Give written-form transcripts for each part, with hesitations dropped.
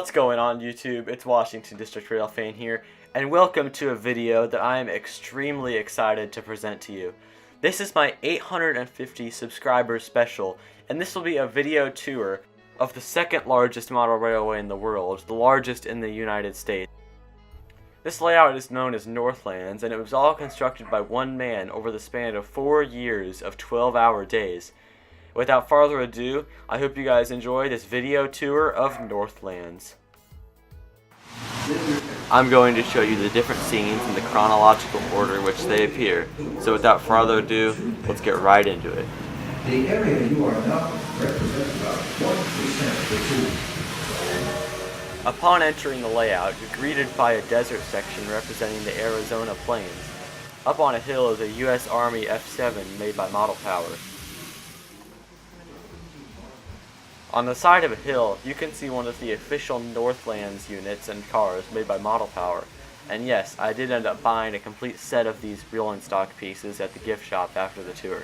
What's going on YouTube? It's Washington District Rail Fan here, and welcome to a video that I am extremely excited to present to you. This is my 850 subscribers special, and this will be a video tour of the second largest model railway in the world, the largest in the United States. This layout is known as Northlands, and it was all constructed by one man over the span of 4 years of 12-hour days. Without further ado, I hope you guys enjoy this video tour of Northlands. I'm going to show you the different scenes in the chronological order in which they appear. So without further ado, let's get right into it. The area you are now represents about 1% of the tool. Upon entering the layout, you're greeted by a desert section representing the Arizona plains. Up on a hill is a U.S. Army F-7 made by Model Power. On the side of a hill, you can see one of the official Northlands units and cars made by Model Power. And yes, I did end up buying a complete set of these rolling stock pieces at the gift shop after the tour.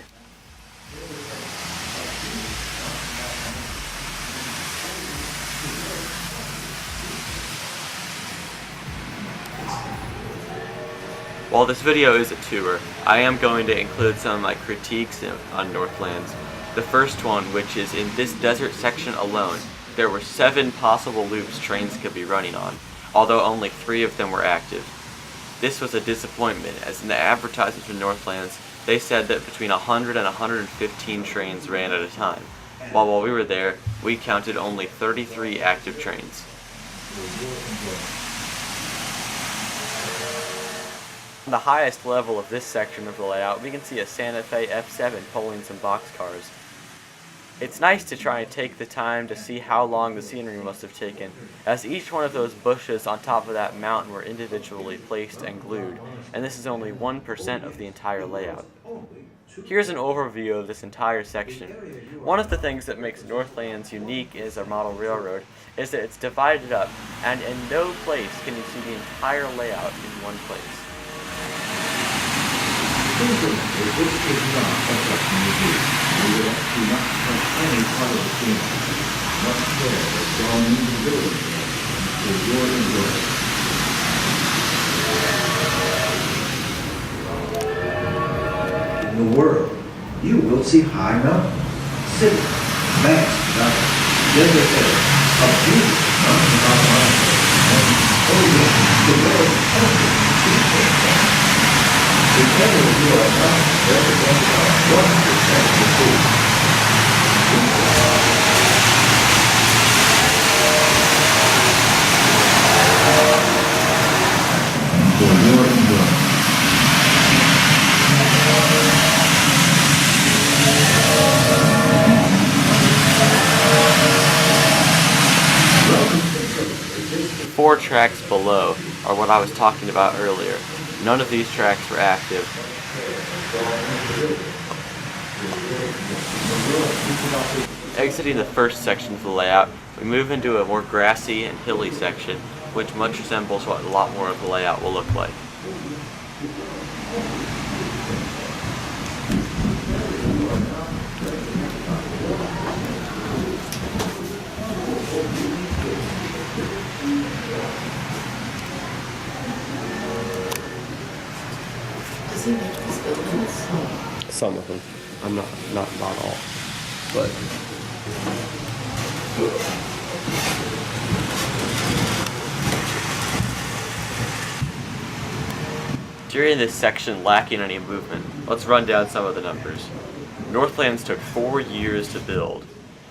While this video is a tour, I am going to include some of my critiques on Northlands. The first one, which is in this desert section alone, there were 7 possible loops trains could be running on, although only 3 of them were active. This was a disappointment, as in the advertisements for Northlands, they said that between 100 and 115 trains ran at a time, while we were there, we counted only 33 active trains. On the highest level of this section of the layout, we can see a Santa Fe F7 pulling some boxcars. It's nice to try and take the time to see how long the scenery must have taken, as each one of those bushes on top of that mountain were individually placed and glued, and this is only 1% of the entire layout. Here's an overview of this entire section. One of the things that makes Northlands unique as a model railroad is that it's divided up, and in no place can you see the entire layout in one place. This is not construction review. We will do not touch any part of the scene. Much care is gone into the building to your enjoyment. In the world, you will see high mountains, cities, vast valleys, desert areas, a beautiful mountain top mountain, and the world's country. The area you are now represents about 1% of the tool. For your enjoyment. The 4 tracks below are what I was talking about earlier. None of these tracks were active. Exiting the first section of the layout, we move into a more grassy and hilly section, which much resembles what a lot more of the layout will look like. Does he make these buildings? Some of them. I'm not all. But during this section lacking any movement, let's run down some of the numbers. Northlands took 4 years to build.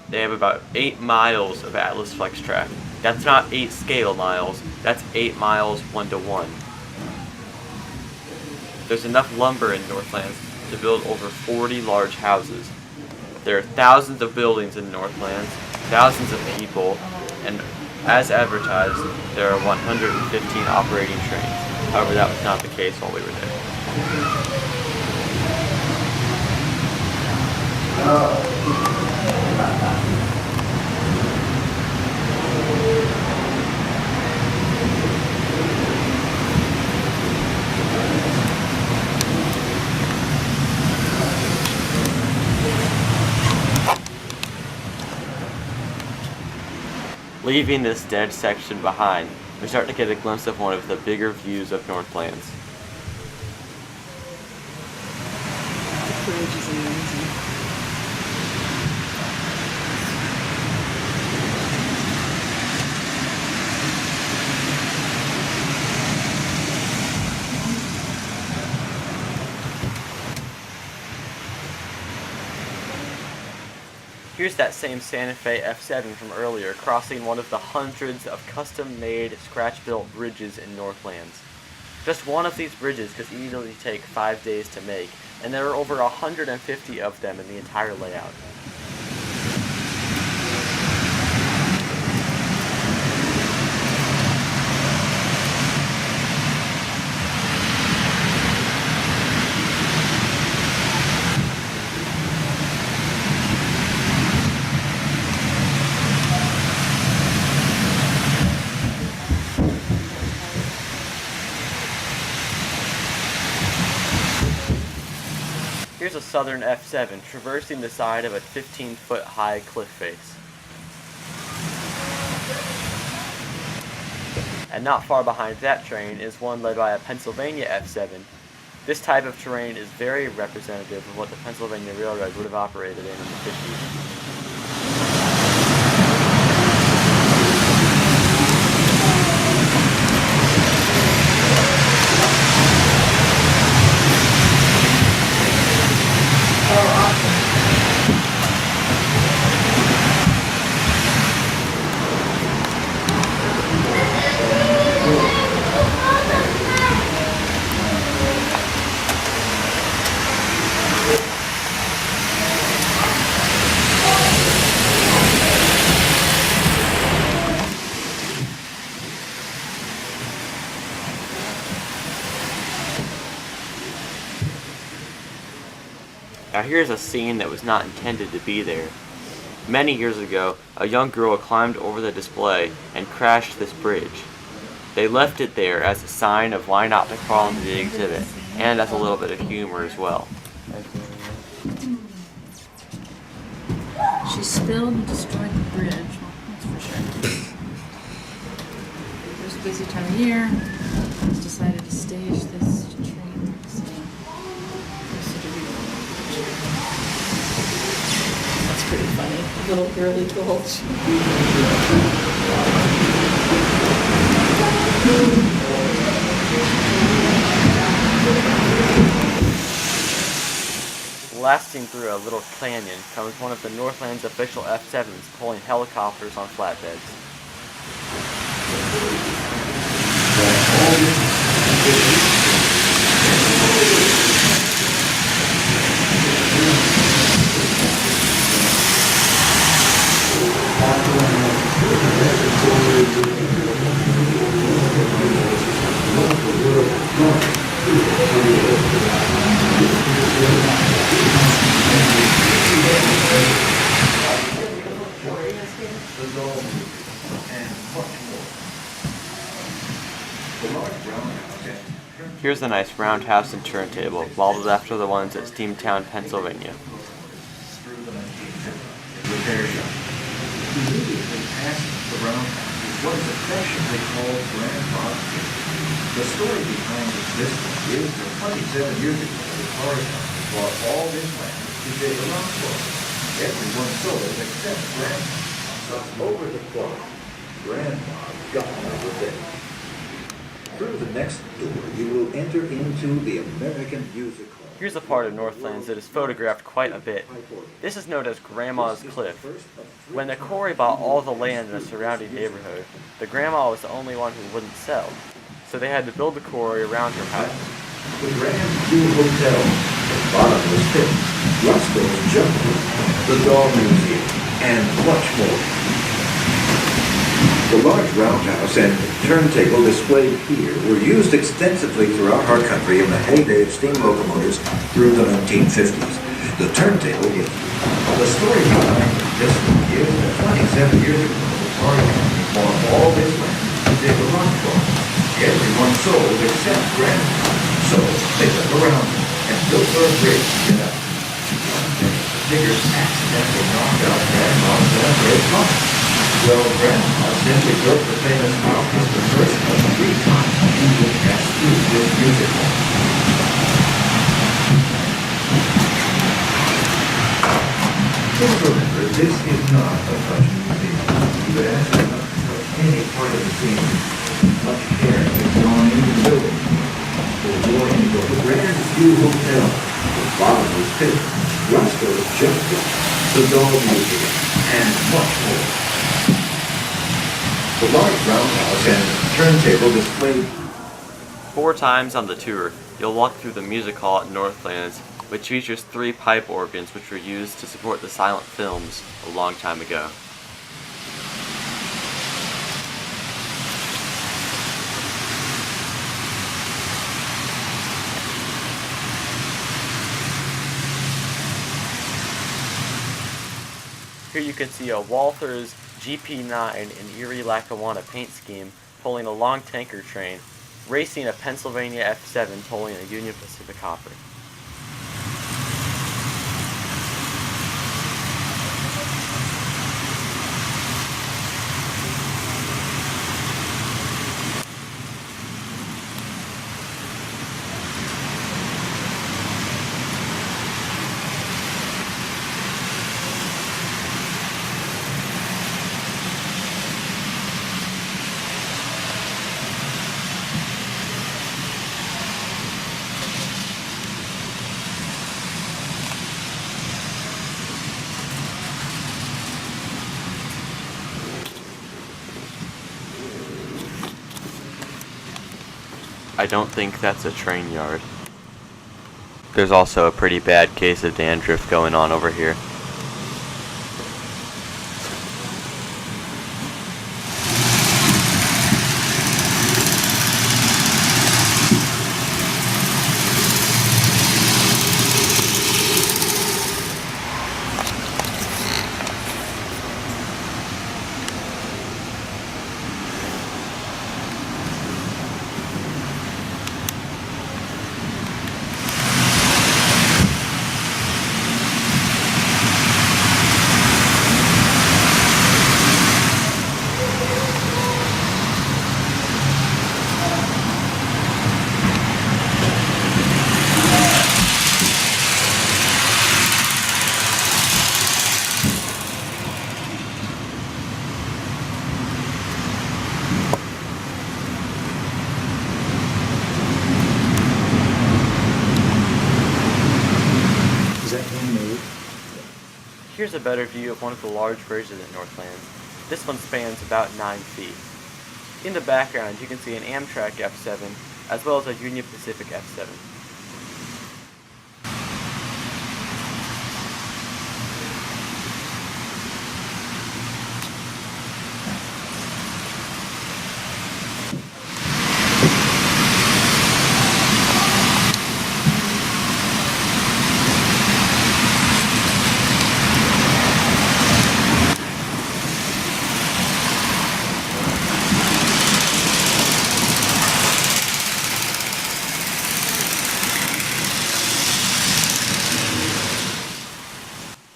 They have about 8 miles of Atlas Flex track. That's not 8 scale miles, that's 8 miles 1-to-1. There's enough lumber in Northlands to build over 40 large houses. There are thousands of buildings in Northlands, thousands of people, and as advertised, there are 115 operating trains. However, that was not the case while we were there. Leaving this dead section behind, we start to get a glimpse of one of the bigger views of Northlands. The bridge is amazing. Here's that same Santa Fe F7 from earlier, crossing one of the hundreds of custom-made, scratch-built bridges in Northlands. Just one of these bridges could easily take 5 days to make, and there are over 150 of them in the entire layout. Here's a southern F7 traversing the side of a 15-foot high cliff face. And not far behind that train is one led by a Pennsylvania F7. This type of terrain is very representative of what the Pennsylvania Railroad would have operated in the 50s. Now here's a scene that was not intended to be there. Many years ago, a young girl climbed over the display and crashed this bridge. They left it there as a sign of why not to crawl into the exhibit, and as a little bit of humor as well. She spilled and destroyed the bridge, that's for sure. It was a busy time of year. Just decided to stage this train. So, that's pretty funny. Little girly gulch. Blasting through a little canyon comes one of the Northlands official F7s pulling helicopters on flatbeds. Here's a nice roundhouse and turntable, modeled after the ones at Steamtown, Pennsylvania. Repair shop. Immediately past the roundhouse is what is affectionately called Grandpa's Gate. The story behind this is that 27 years ago, the car company bought all this land to dig a rock quarry. Everyone sold it except Grandpa. So over the quarry, Grandpa got with it. Through the next door, you will enter into the American Music Hall. Here's a part of Northlands that is photographed quite a bit. This is known as Grandma's Cliff. When the quarry bought all the land in the surrounding neighborhood, the grandma was the only one who wouldn't sell, so they had to build the quarry around her house. The Grand View Hotel, the Bottomless Pit, Roscoe's Jungle, the Doll Museum, and much more. The large roundhouse and turntable displayed here were used extensively throughout our country in the heyday of steam locomotives through the 1950s. The turntable was the story behind this is that 27 years ago, the car company bought all this land to dig a rock quarry. Everyone sold except Grandpa. So they took around and built her a bridge to get out. One day, the diggers accidentally knocked out Grandma's great rock. Well, Grandpa simply built the famous house as the first of 3 times he would pass through this musical. Please remember, this is not a touching museum. You would ask them not to touch any part of the scene. Much care has gone into the building. For your info, the Grand View Hotel, the bottomless pit, Roscoe's Justice, the Dog Museum, and much more. The large roundhouse and turntable displayed 4 times on the tour, you'll walk through the music hall at Northlands, which features 3 pipe organs which were used to support the silent films a long time ago. Here you can see a Walther's GP9 in Erie, Lackawanna paint scheme pulling a long tanker train, racing a Pennsylvania F7 tolling a Union Pacific hopper. I don't think that's a train yard. There's also a pretty bad case of dandruff going on over here. Here's a better view of one of the large bridges at Northlands. This one spans about 9 feet. In the background you can see an Amtrak F7 as well as a Union Pacific F7.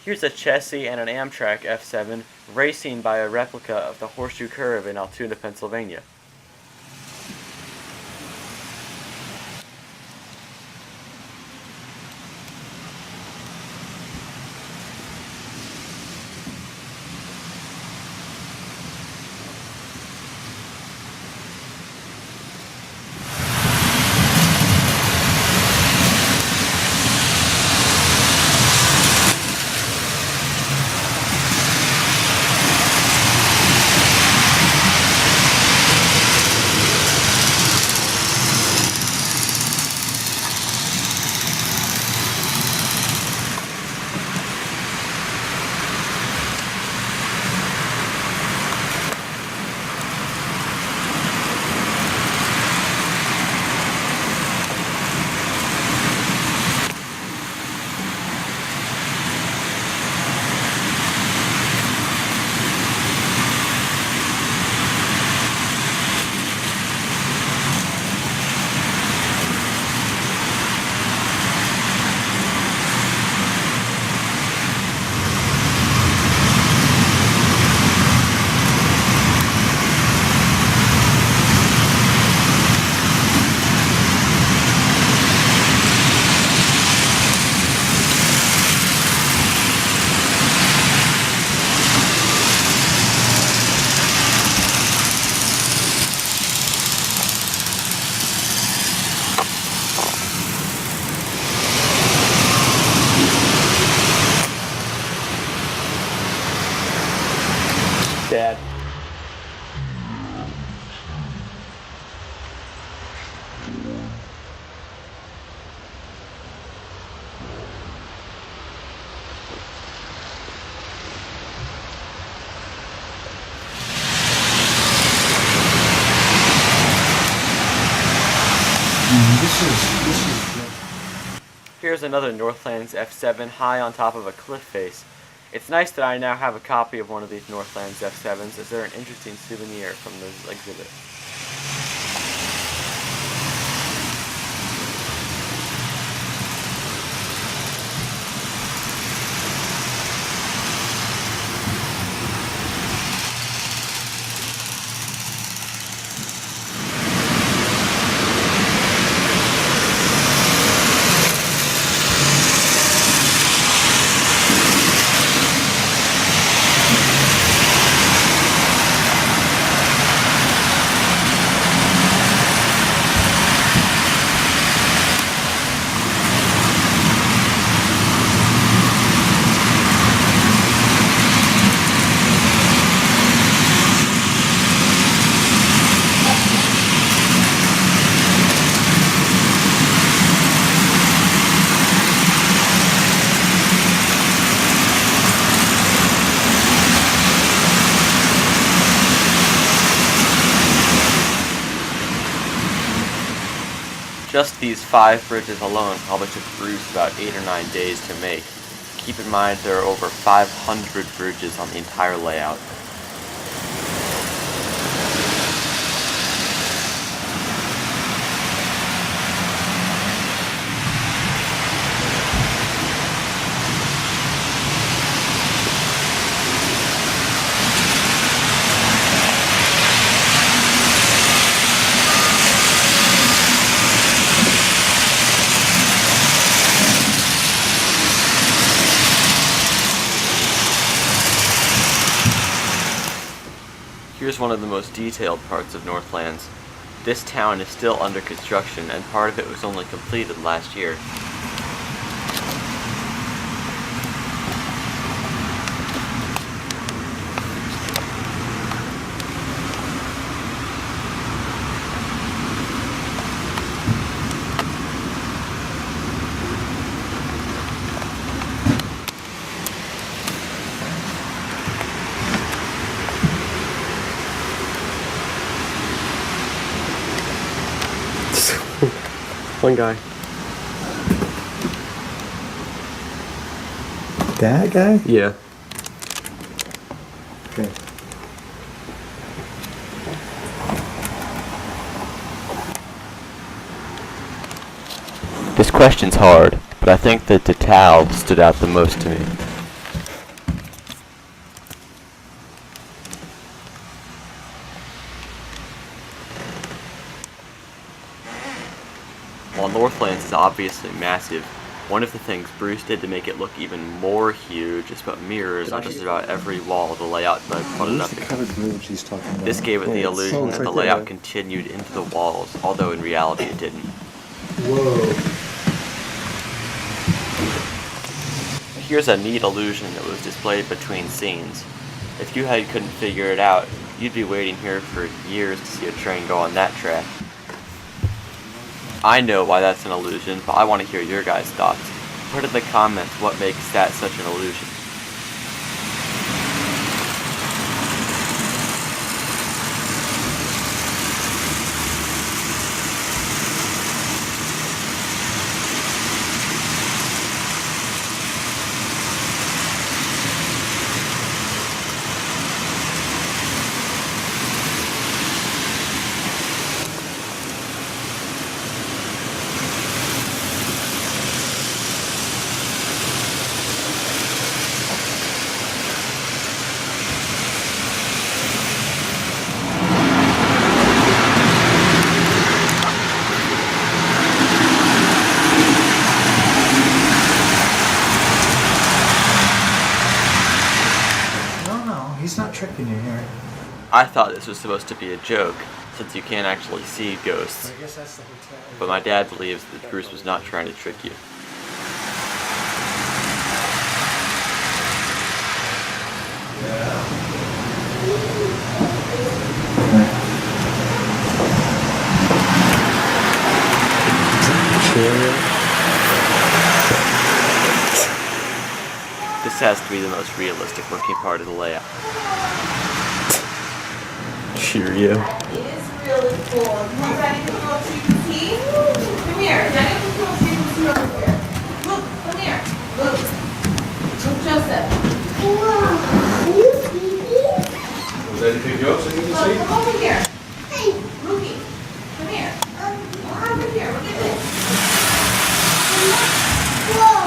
Here's a chassis and an Amtrak F7 racing by a replica of the Horseshoe Curve in Altoona, Pennsylvania. Here's another Northlands F7 high on top of a cliff face. It's nice that I now have a copy of one of these Northlands F7s, as they're an interesting souvenir from this exhibit. Just these 5 bridges alone probably took Bruce about 8 or 9 days to make. Keep in mind there are over 500 bridges on the entire layout. Here's one of the most detailed parts of Northlands. This town is still under construction, and part of it was only completed last year. One guy. That guy? Yeah. Okay. This question's hard, but I think that the towel stood out the most to me. While Northlands is obviously massive, one of the things Bruce did to make it look even more huge is put mirrors on just about every wall of the layout that I put it up against. This gave it the illusion that the layout continued into the walls, although in reality it didn't. Whoa. Here's a neat illusion that was displayed between scenes. If you couldn't figure it out, you'd be waiting here for years to see a train go on that track. I know why that's an illusion, but I want to hear your guys' thoughts. Put in the comments what makes that such an illusion. He's not tricking you here. I thought this was supposed to be a joke, since you can't actually see ghosts. I guess that's the hotel. But my dad believes that Bruce was not trying to trick you. This has to be the most realistic looking part of the layout. Cheerio. It is really cool. You ready to go to the tea? here. Daniel, come see over here. Look, come here. Look. Look, Joseph. Wow. Are you sleeping? Was that to pick you up so you can Look, see? come over here. Hey. Ruki, come here. Come over here. Look at this. Whoa.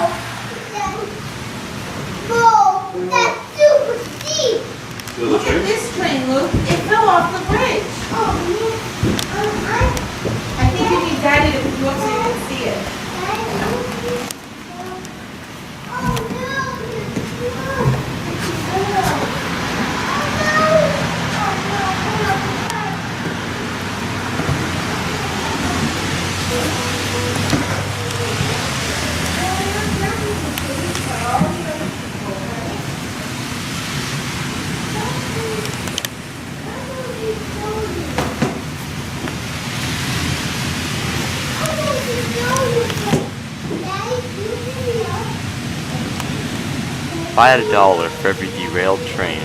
Whoa. That's super steep. Feel the Look at change? this train, Luke. It fell off the bridge. Oh, yeah. I think you need Daddy to pick you up so you can see it. If I had $1 for every derailed train,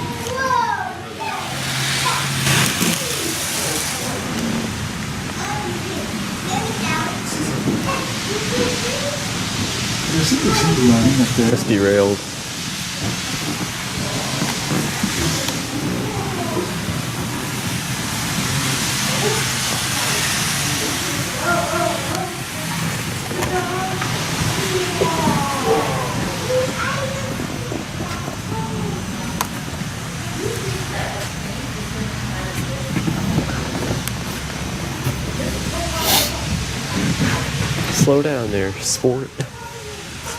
It's derailed. slow down there, sport.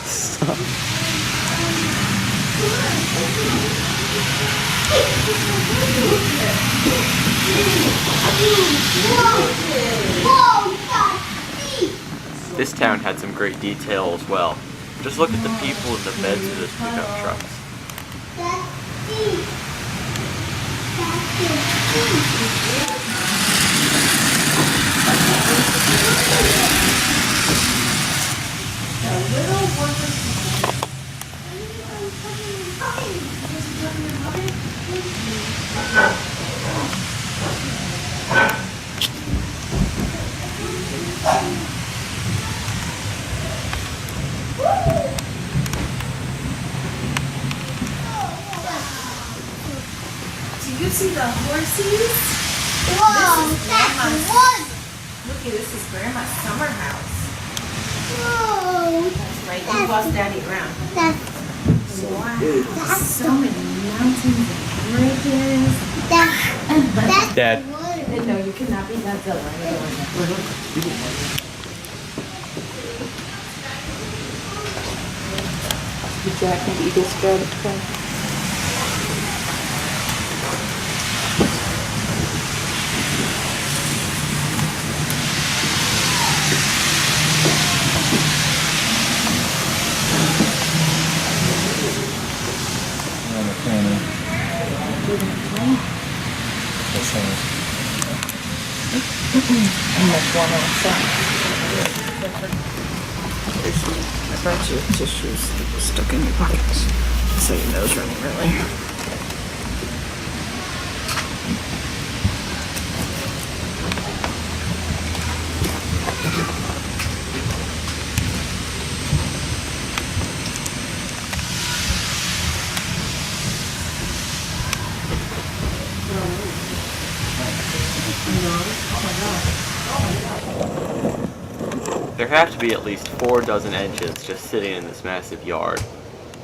Stop. This town had some great detail as well. Just look at the people in the beds of those pickup trucks. Do you see the horses? Whoa, This is that's Grandma's- one. Looky, this is Grandma's summer house. Whoa, That's right, you boss Daddy around. that's Wow, so many mountains and bridges. that's Dad. one. No, you cannot be Godzilla. Jack and Eagle Scout. I brought you tissues stuck in your pockets, so your nose running really. There have to be at least 4 dozen engines just sitting in this massive yard.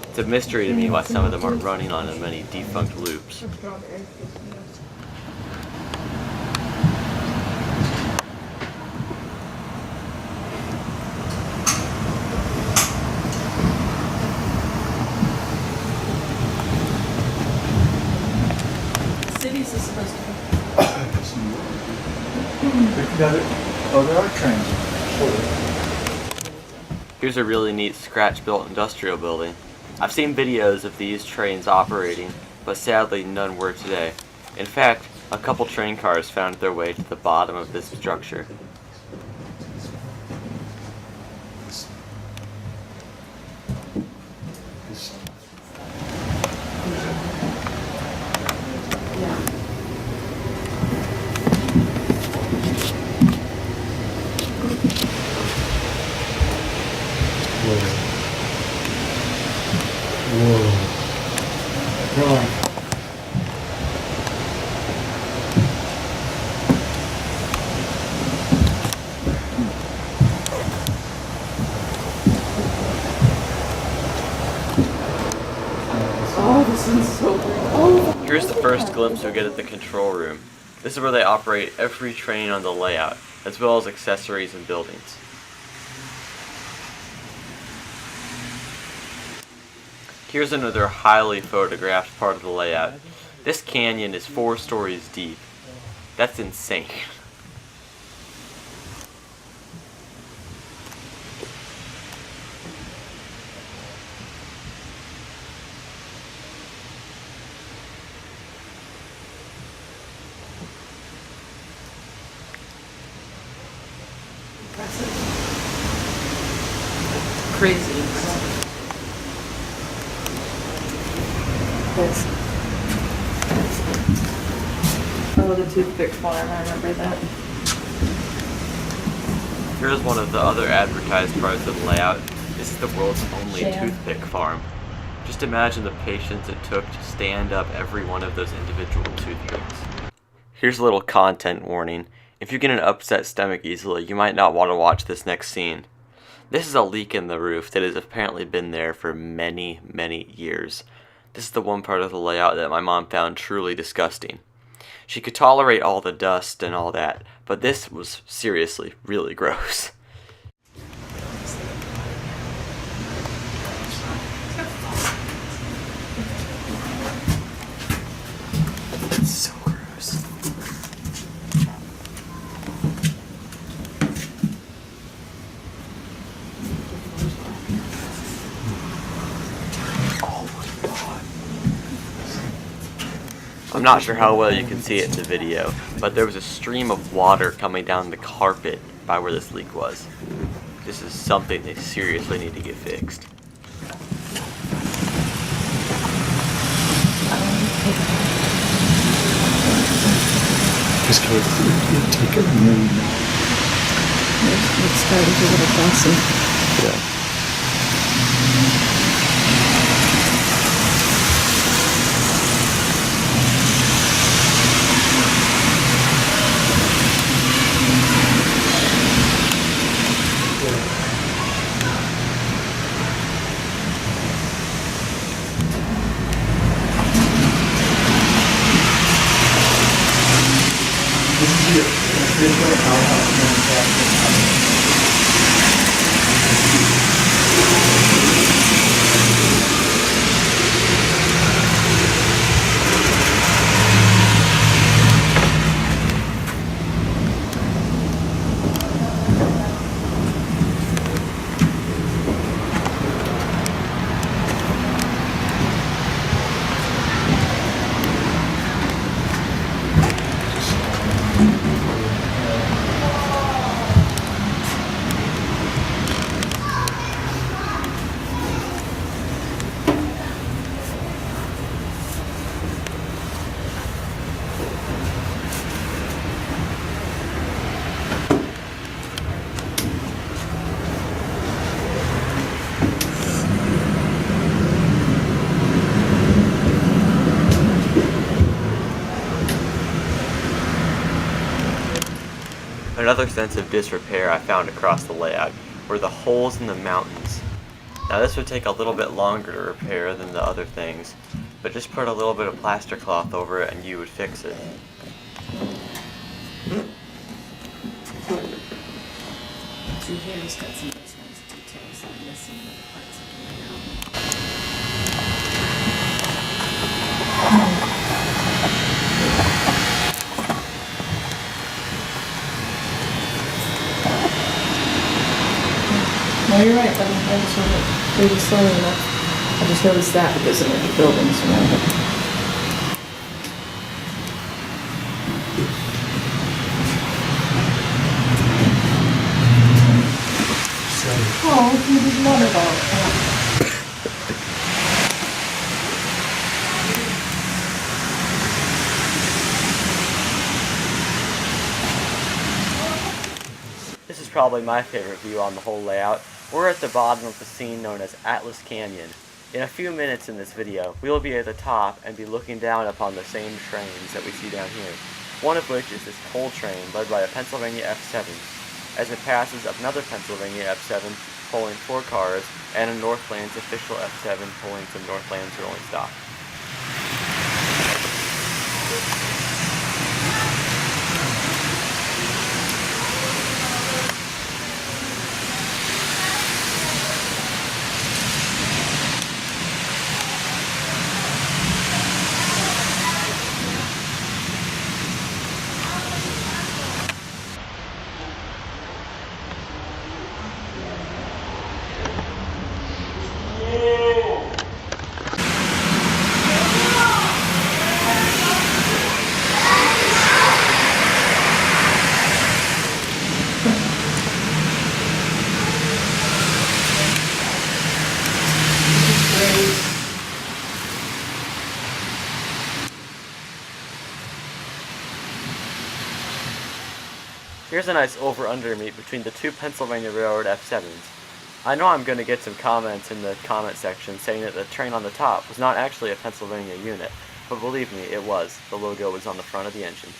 It's a mystery to me why some of them aren't running on as many defunct loops. Cities is supposed to be. There are trains. Here's a really neat scratch-built industrial building. I've seen videos of these trains operating, but sadly none were today. In fact, a couple train cars found their way to the bottom of this structure. Whoa. Really? Oh, this one's so great. Oh, Here's the first glimpse we get at the control room. This is where they operate every train on the layout, as well as accessories and buildings. Here's another highly photographed part of the layout. This canyon is 4 stories deep. That's insane. crazy. Yes. Oh, the toothpick farm, I remember that. Here's one of the other advertised parts of the layout. This is the world's only Jam. toothpick farm. Just imagine the patience it took to stand up every one of those individual toothpicks. Here's a little content warning. If you get an upset stomach easily, you might not want to watch this next scene. This is a leak in the roof that has apparently been there for many, many years. This is the one part of the layout that my mom found truly disgusting. She could tolerate all the dust and all that, but this was seriously really gross. It's so gross. I'm not sure how well you can see it in the video, but there was a stream of water coming down the carpet by where this leak was. This is something they seriously need to get fixed. Just take it really now. It's starting to get bossy. Yeah. Another sense of disrepair I found across the layout were the holes in the mountains. Now this would take a little bit longer to repair than the other things, but just put a little bit of plaster cloth over it and you would fix it. See, here's got some nice details that I'm missing in other parts of the layout. No, you're right, buddy. I just went pretty slowly enough. I just noticed that because of the buildings around it. Oh, you did water ball. This is probably my favorite view on the whole layout. We're at the bottom of the scene known as Atlas Canyon. In a few minutes in this video, we will be at the top and be looking down upon the same trains that we see down here, one of which is this coal train led by a Pennsylvania F7, as it passes another Pennsylvania F7 pulling 4 cars and a Northlands official F7 pulling some Northlands rolling stock. Here's a nice over-under meet between the 2 Pennsylvania Railroad F7s. I know I'm going to get some comments in the comment section saying that the train on the top was not actually a Pennsylvania unit, but believe me, it was. The logo was on the front of the engine.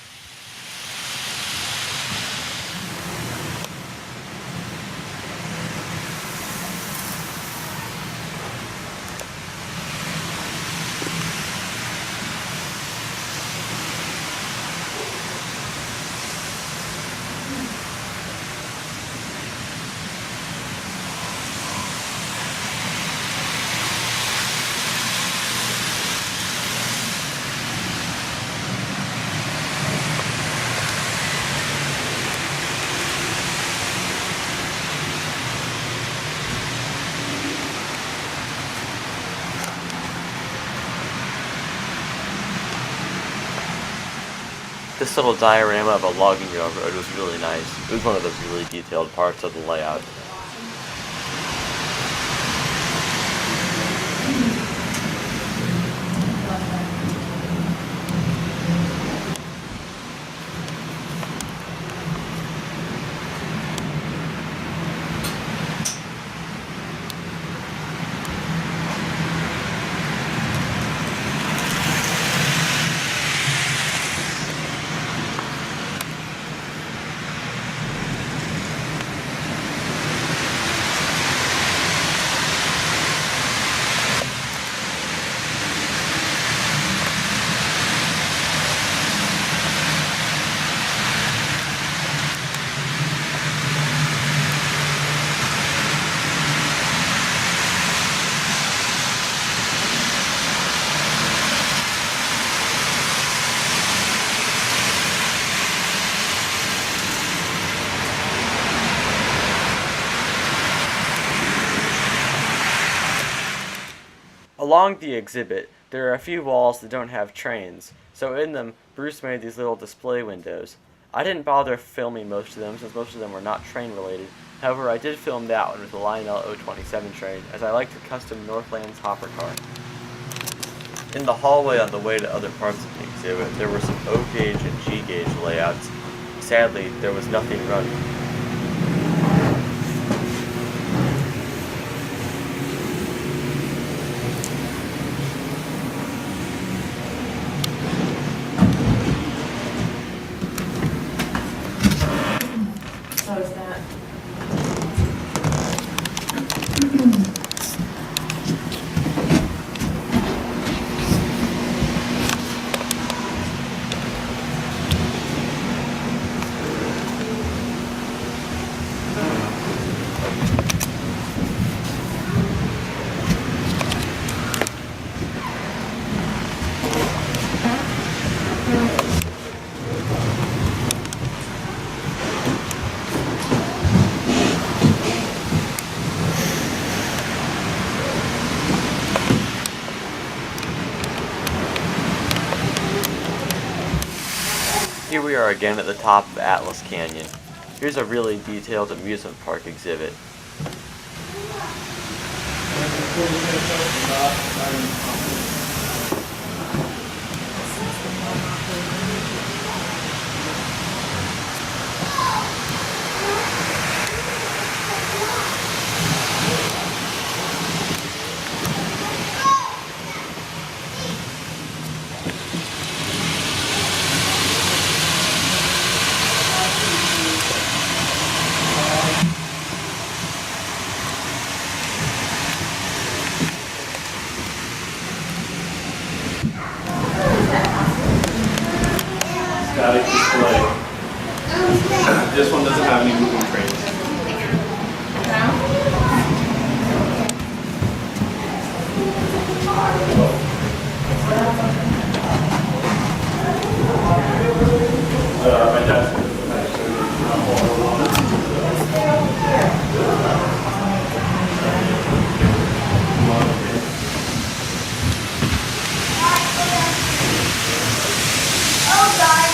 This little diorama of a logging railroad was really nice. It was one of the really detailed parts of the layout. Along the exhibit, there are a few walls that don't have trains, so in them, Bruce made these little display windows. I didn't bother filming most of them since most of them were not train related, however I did film that one with the Lionel 027 train, as I like the custom Northlands hopper car. In the hallway on the way to other parts of the exhibit, there were some O gauge and G gauge layouts. Sadly, there was nothing running. So is that? Here we are again at the top of Atlas Canyon. Here's a really detailed amusement park exhibit. This one doesn't have any moving trains. My desk. Oh God.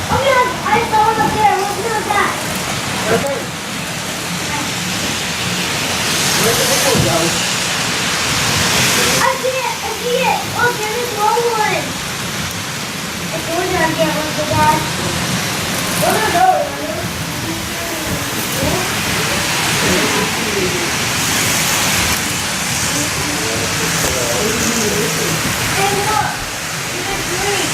Oh God, I saw it up there. Look at that. I see it. I see it. Look, there's a small one. I told you I can't look at that. What are those? Hey, look. There's three.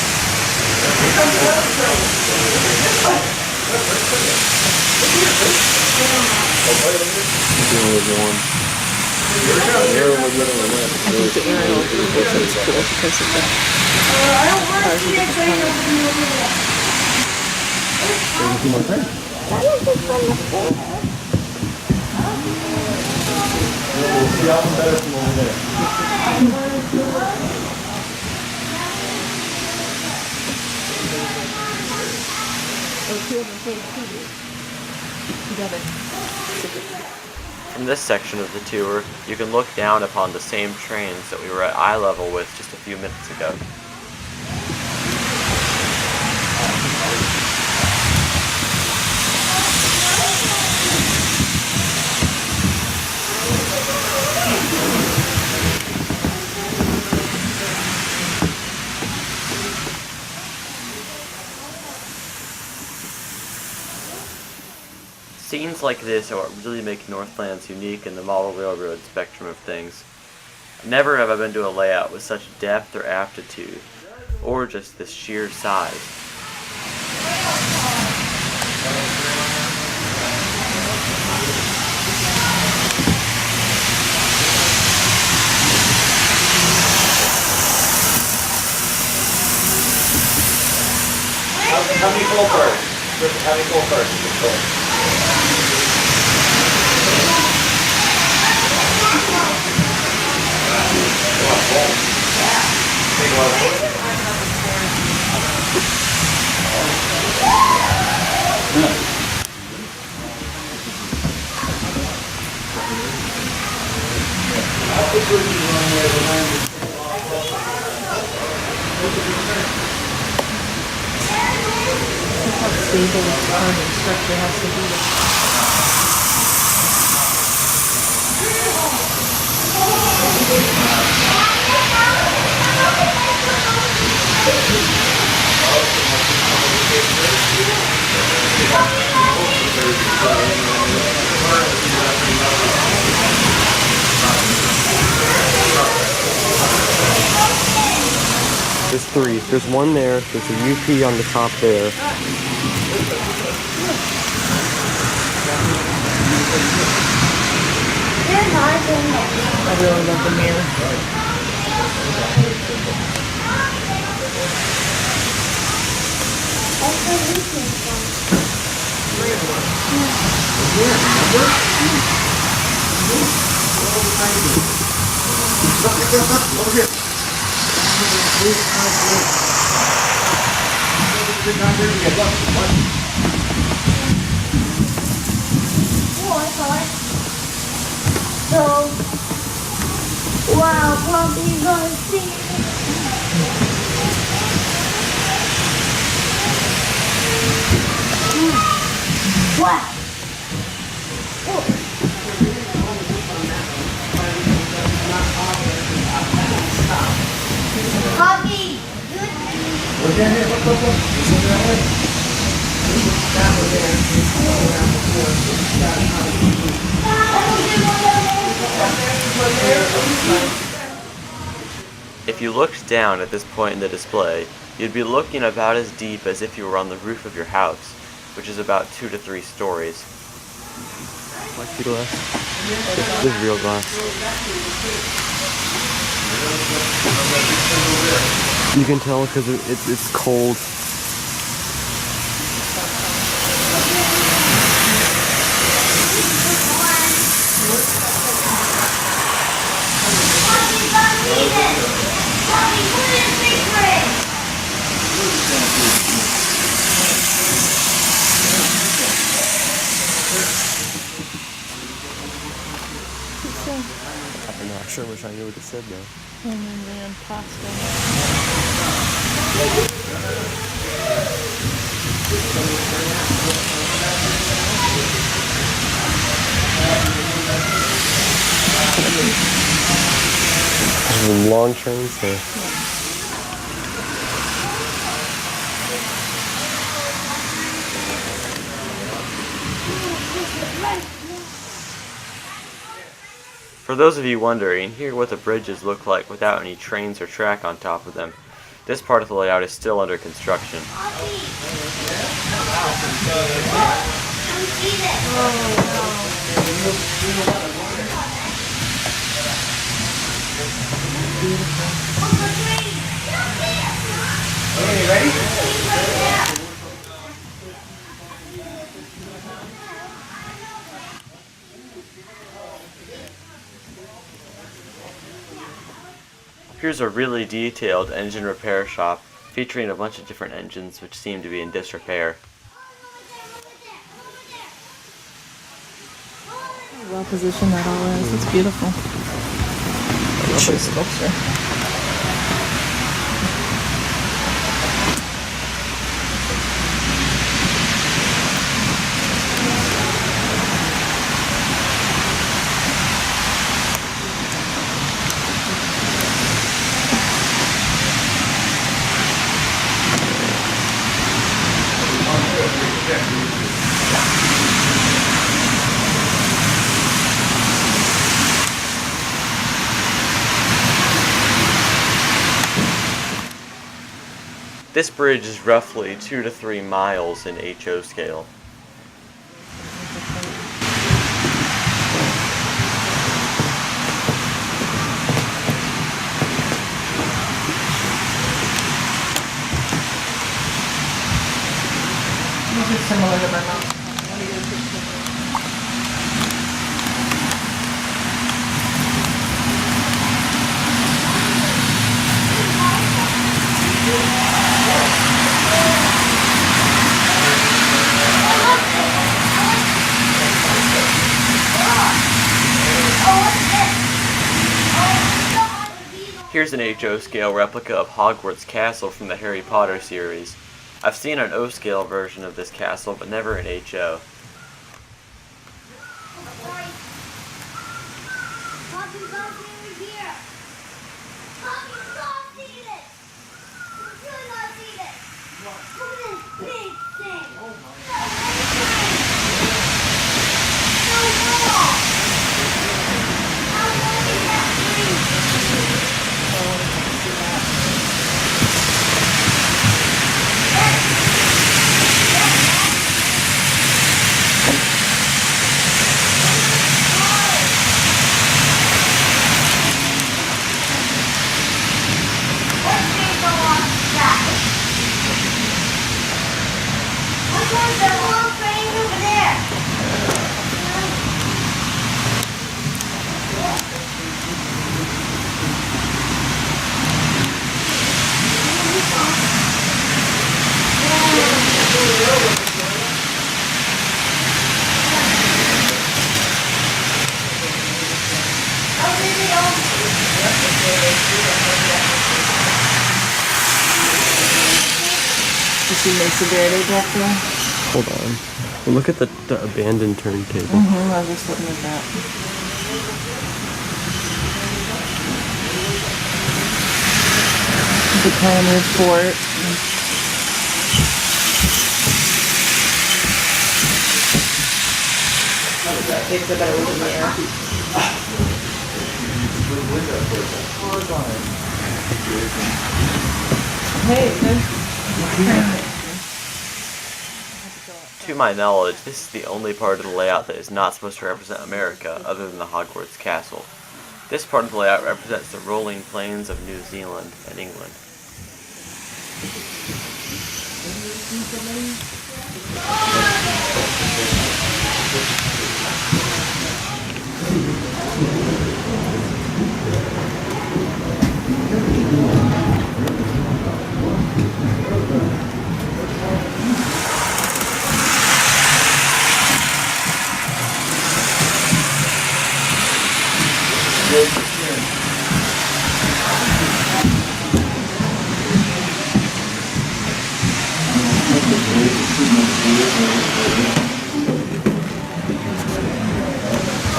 The aerial looks cool because of the I don't want to see that train over there. Why is this one the floor? From this section of the tour, you can look down upon the same trains that we were at eye level with just a few minutes ago. Scenes like this are what really make Northlands unique in the model railroad spectrum of things. Never have I been to a layout with such depth or aptitude, or just this sheer size. How many full first? How many full first? Stable farming structure has to be this. There's three. There's one there. There's a UP on the top there. I really love the mirror. So, wow, probably gonna see. Wow. Hoggy, good. If you looked down at this point in the display, you'd be looking about as deep as if you were on the roof of your house, which is about 2 to 3 stories. Plexi glass. This is real glass. You can tell because it's cold. I'm not sure. Wish I knew what it said though. Oh man, pasta. There's long trains there. For those of you wondering, here are what the bridges look like without any trains or track on top of them. This part of the layout is still under construction. Here's a really detailed engine repair shop featuring a bunch of different engines which seem to be in disrepair. Well positioned that all is. It's beautiful. Lovely sculpture. This bridge is roughly 2 to 3 miles in HO scale. These are similar to my mom. Here's an HO scale replica of Hogwarts Castle from the Harry Potter series. I've seen an O scale version of this castle, but never an HO. She makes a dirty back there. Hold on. Well, look at the abandoned turntable. I was just looking at that. The Pioneer Fort. Because I bet it was in the air. Hey, there's To my knowledge, this is the only part of the layout that is not supposed to represent America, other than the Hogwarts castle. This part of the layout represents the rolling plains of New Zealand and England.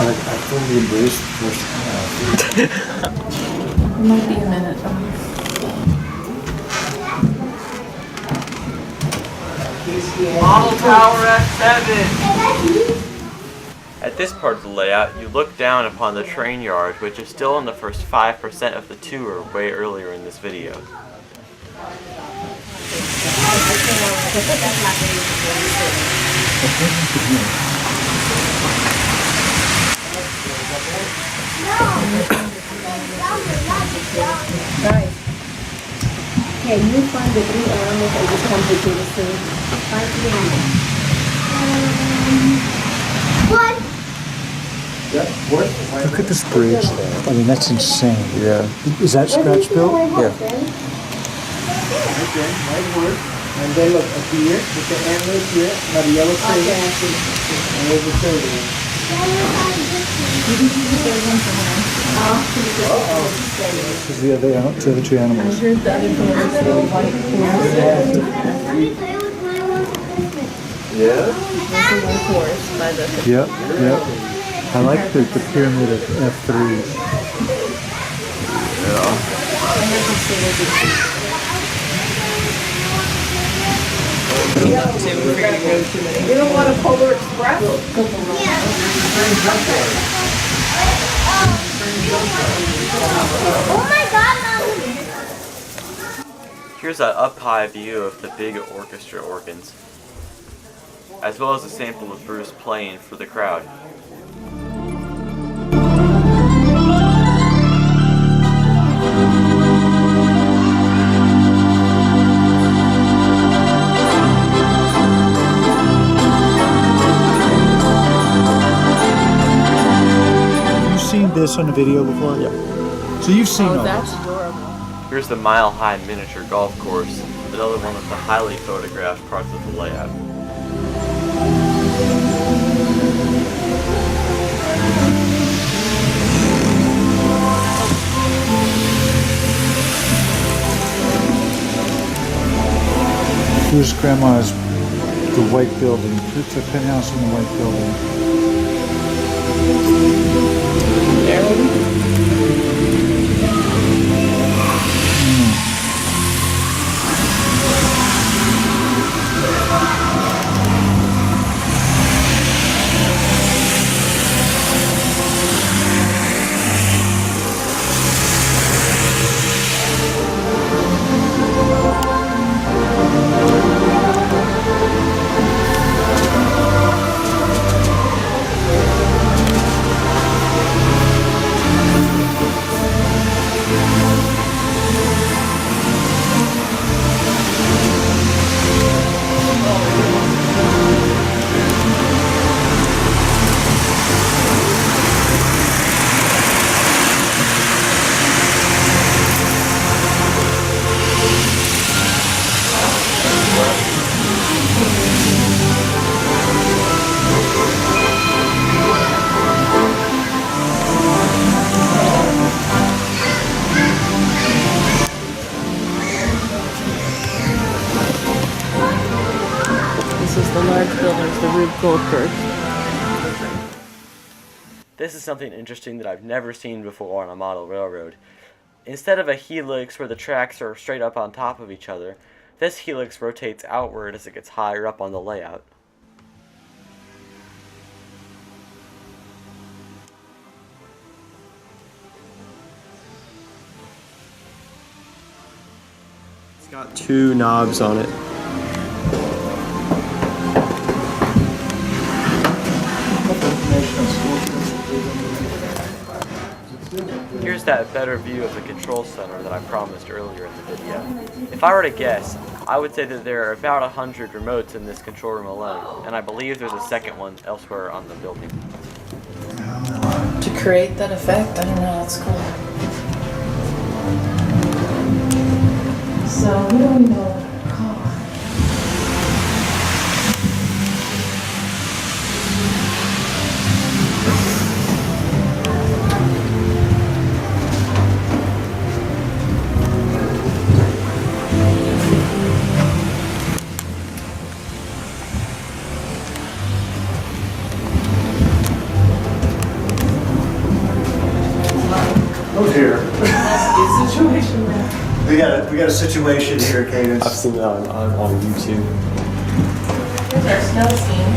I fully embrace the first half. It might be a minute. Model Tower F7! At this part of the layout, you look down upon the train yard, which is still in the first 5% of the tour way earlier in this video. Guys, can you find the 3 animals that just complicated thing? Find 3 animals. What? Yeah, what? Look at this bridge there. I mean, that's insane. Yeah. Is that scratch built? Yeah. Okay, might work. And then look, up here, with the antlers here, now the yellow thing. And there's the third one. Because the other two animals. Here's the other door. It's the white horse. Let me play with my one for Christmas. Yeah? There's the white horse by the... Yep, yep. I like the pyramid of F3. You don't want a Polar Express? Oh my God, Mom! Here's an up-high view of the big orchestra organs, as well as a sample of Bruce playing for the crowd. Have you seen this on a video before? Yeah. So you've seen all Oh, that's this. adorable. Here's the mile-high miniature golf course, another one of the highly photographed parts of the layout. Here's Grandma's, the white building. It's a penthouse in the white building. This is the large buildings, the Rube Goldberg. This is something interesting that I've never seen before on a model railroad. Instead of a helix where the tracks are straight up on top of each other, this helix rotates outward as it gets higher up on the layout. got 2 knobs on it. Here's that better view of the control center that I promised earlier in the video. If I were to guess, I would say that there are about 100 remotes in this control room alone, and I believe there's a second one elsewhere on the building. To create that effect, I don't know, that's cool. So, we don't know. Who's here? That's the situation there. We got a situation here, Cadence. I've seen that on YouTube. Here's our snow scene.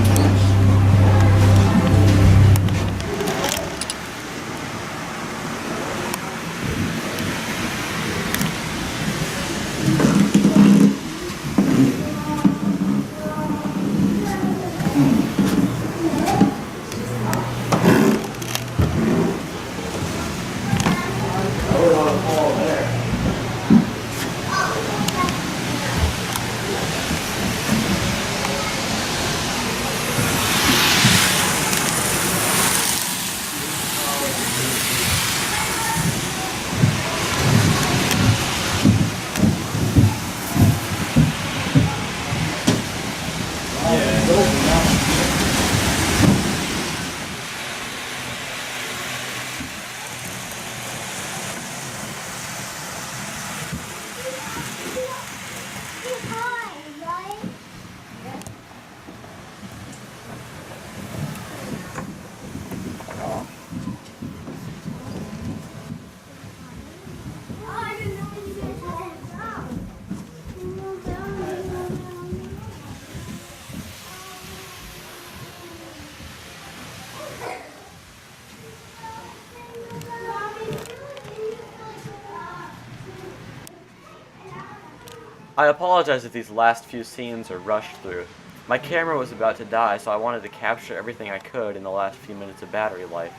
I apologize if these last few scenes are rushed through. My camera was about to die, so I wanted to capture everything I could in the last few minutes of battery life.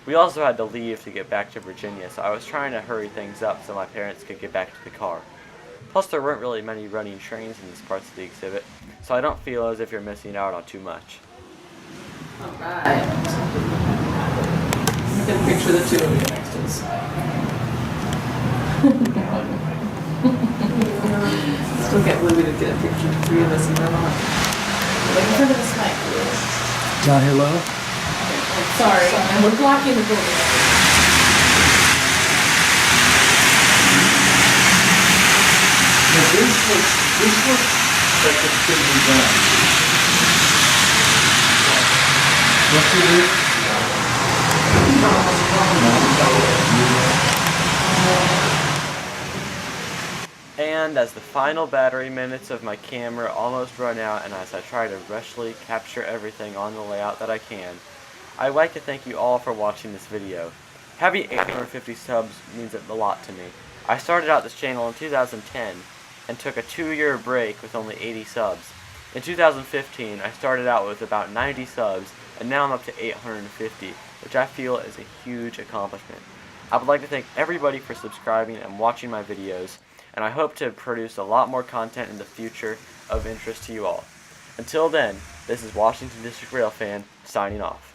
We also had to leave to get back to Virginia, so I was trying to hurry things up so my parents could get back to the car. Plus, there weren't really many running trains in these parts of the exhibit, so I don't feel as if you're missing out on too much. Alright. You can picture the two of you next to the side. Still can't believe we didn't get a picture of the 3 of us in Vermont. Like in front of this mic. Down here low? Sorry, and we're blocking the building. Now, this looks like it should be done. What's it do? And as the final battery minutes of my camera almost run out, and as I try to rushly capture everything on the layout that I can, I'd like to thank you all for watching this video. Having 850 subs means a lot to me. I started out this channel in 2010 and took a 2-year break with only 80 subs. In 2015, I started out with about 90 subs, and now I'm up to 850, which I feel is a huge accomplishment. I would like to thank everybody for subscribing and watching my videos, and I hope to produce a lot more content in the future of interest to you all. Until then, this is Washington District Rail Fan, signing off.